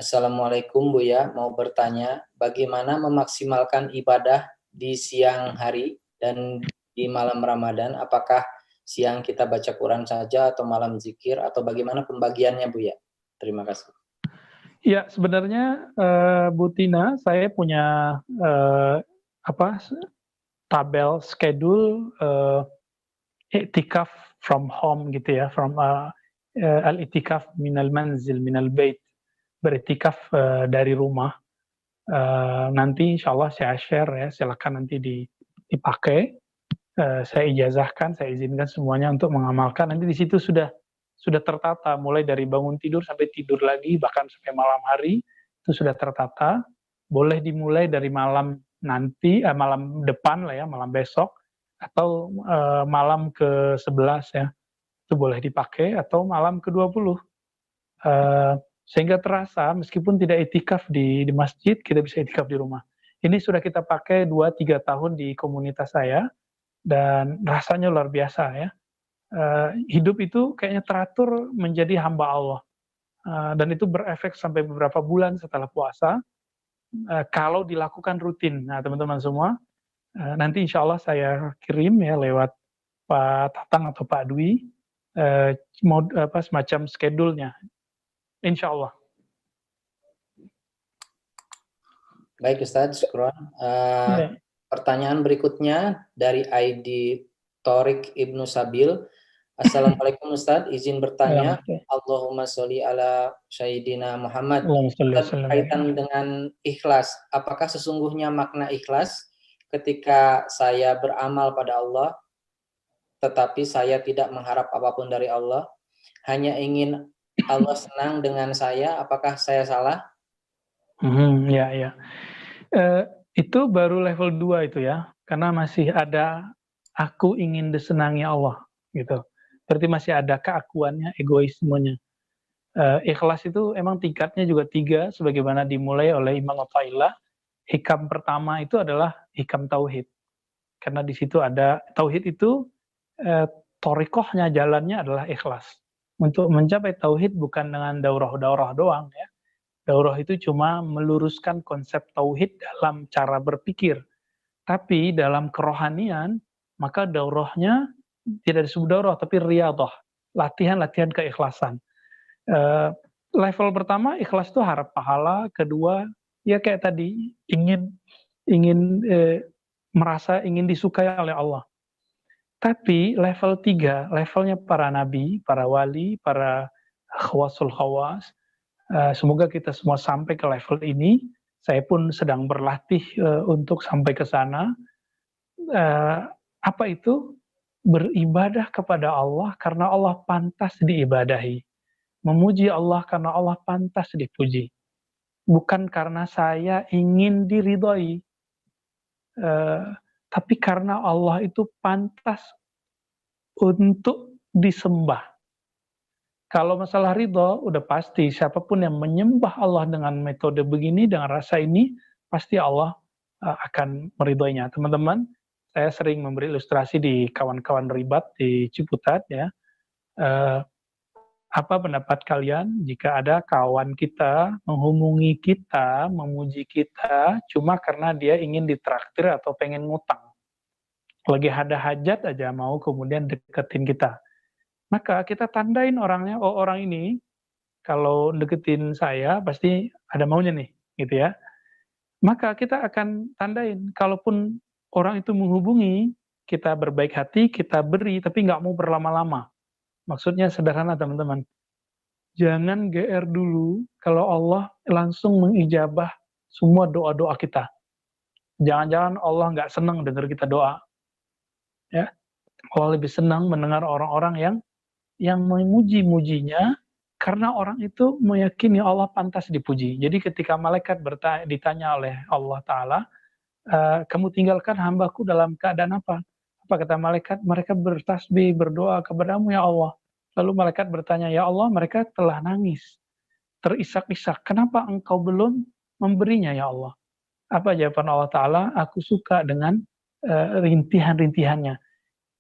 Assalamualaikum Buya, mau bertanya bagaimana memaksimalkan ibadah di siang hari dan di malam Ramadan? Apakah siang kita baca Quran saja atau malam zikir atau bagaimana pembagiannya Buya? Terima kasih. Ya, sebenarnya Bu Tina, saya punya tabel schedule i'tikaf from home gitu ya, from al-i'tikaf minal manzil minal bait, beriktikaf dari rumah. Nanti insya Allah saya share ya, silakan nanti dipakai. Saya ijazahkan, saya izinkan semuanya untuk mengamalkan. Nanti di situ sudah tertata, mulai dari bangun tidur sampai tidur lagi, bahkan sampai malam hari itu sudah tertata. Boleh dimulai dari malam nanti, malam depan lah ya, malam besok, atau malam ke-11 ya, itu boleh dipakai, atau malam ke-20. Sehingga terasa meskipun tidak itikaf di masjid, kita bisa itikaf di rumah. Ini sudah kita pakai 2-3 tahun di komunitas saya, dan rasanya luar biasa ya. Hidup itu kayaknya teratur menjadi hamba Allah, dan itu berefek sampai beberapa bulan setelah puasa, kalau dilakukan rutin. Nah teman-teman semua, nanti insya Allah saya kirim ya lewat Pak Tatang atau Pak Dwi, semacam schedule-nya, insya Allah. Baik Ustadz, syukron. Pertanyaan berikutnya dari ID Torik Ibnu Sabil. Assalamualaikum Ustadz, izin bertanya. Allahumma sholli ala Sayyidina Muhammad. Berkaitan dengan ikhlas, apakah sesungguhnya makna ikhlas ketika saya beramal pada Allah, tetapi saya tidak mengharap apapun dari Allah, hanya ingin Allah senang dengan saya, apakah saya salah? Ya. Itu baru level 2 itu ya, karena masih ada aku ingin disenangi Allah gitu. Berarti masih ada keakuannya, egoismenya. Ikhlas itu emang tingkatnya juga 3, sebagaimana dimulai oleh Imam Athaillah. Hikam pertama itu adalah hikam tauhid, karena di situ ada tauhid itu, thoriqohnya, jalannya adalah ikhlas. Untuk mencapai tauhid bukan dengan daurah-daurah doang ya. Daurah itu cuma meluruskan konsep tauhid dalam cara berpikir. Tapi dalam kerohanian, maka daurahnya tidak disebut daurah, tapi riyadhah, latihan-latihan keikhlasan. Level pertama ikhlas itu harap pahala, kedua ya kayak tadi ingin merasa ingin disukai oleh Allah. Tapi level 3, levelnya para nabi, para wali, para khawasul khawas, semoga kita semua sampai ke level ini. Saya pun sedang berlatih untuk sampai ke sana. Apa itu? Beribadah kepada Allah karena Allah pantas diibadahi. Memuji Allah karena Allah pantas dipuji. Bukan karena saya ingin diridhoi, tapi karena Allah itu pantas untuk disembah. Kalau masalah ridho, udah pasti siapapun yang menyembah Allah dengan metode begini, dengan rasa ini, pasti Allah akan meridhoinya. Teman-teman, saya sering memberi ilustrasi di kawan-kawan ribat di Ciputat ya. Apa pendapat kalian jika ada kawan kita menghubungi kita, memuji kita, cuma karena dia ingin ditraktir atau pengen ngutang? Lagi ada hajat aja mau kemudian deketin kita. Maka kita tandain orangnya, oh orang ini kalau deketin saya pasti ada maunya nih, gitu ya. Maka kita akan tandain, kalaupun orang itu menghubungi, kita berbaik hati, kita beri, tapi nggak mau berlama-lama. Maksudnya sederhana teman-teman, jangan GR dulu kalau Allah langsung mengijabah semua doa-doa kita. Jangan-jangan Allah nggak senang dengar kita doa. Ya, Allah lebih senang mendengar orang-orang yang memuji-mujinya, karena orang itu meyakini Allah pantas dipuji. Jadi ketika malaikat ditanya oleh Allah Ta'ala, kamu tinggalkan hambaku dalam keadaan apa? Apa kata malaikat? Mereka bertasbih, berdoa kepadamu ya Allah. Lalu malaikat bertanya, ya Allah mereka telah nangis, terisak-isak. Kenapa engkau belum memberinya ya Allah? Apa jawaban Allah Ta'ala? Aku suka dengan rintihan-rintihannya.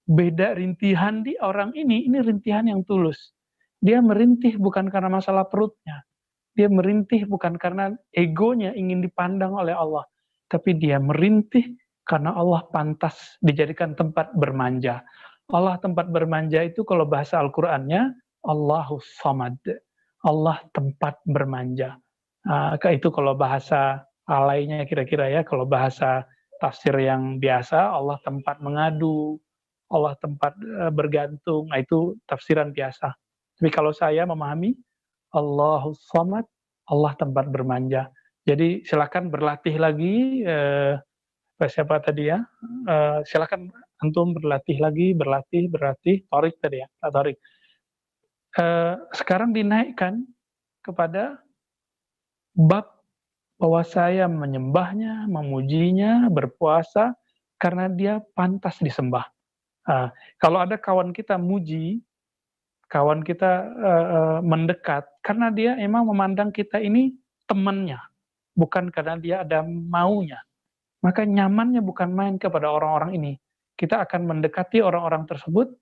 Beda rintihan di orang ini rintihan yang tulus. Dia merintih bukan karena masalah perutnya. Dia merintih bukan karena egonya ingin dipandang oleh Allah, tapi dia merintih karena Allah pantas dijadikan tempat bermanja. Allah tempat bermanja itu kalau bahasa Al-Qur'annya Allahus Samad. Allah tempat bermanja. Itu kalau bahasa alainya kira-kira ya, kalau bahasa tafsir yang biasa Allah tempat mengadu, Allah tempat bergantung. Nah, itu tafsiran biasa. Tapi kalau saya memahami Allahus Samad, Allah tempat bermanja. Jadi silakan berlatih lagi, siapa tadi ya, silakan antum berlatih lagi, berlatih, Thorik tadi ya, Pak Thorik. Sekarang dinaikkan kepada bab bahwa saya menyembahnya, memujinya, berpuasa, karena dia pantas disembah. Kalau ada kawan kita muji, kawan kita mendekat, karena dia emang memandang kita ini temannya, bukan karena dia ada maunya. Maka nyamannya bukan main kepada orang-orang ini. Kita akan mendekati orang-orang tersebut,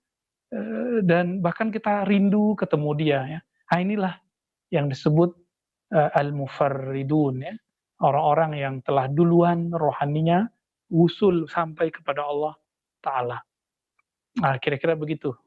dan bahkan kita rindu ketemu dia. Ya. Nah, inilah yang disebut al-mufarridun, ya. Orang-orang yang telah duluan rohaninya usul sampai kepada Allah Ta'ala. Nah, kira-kira begitu.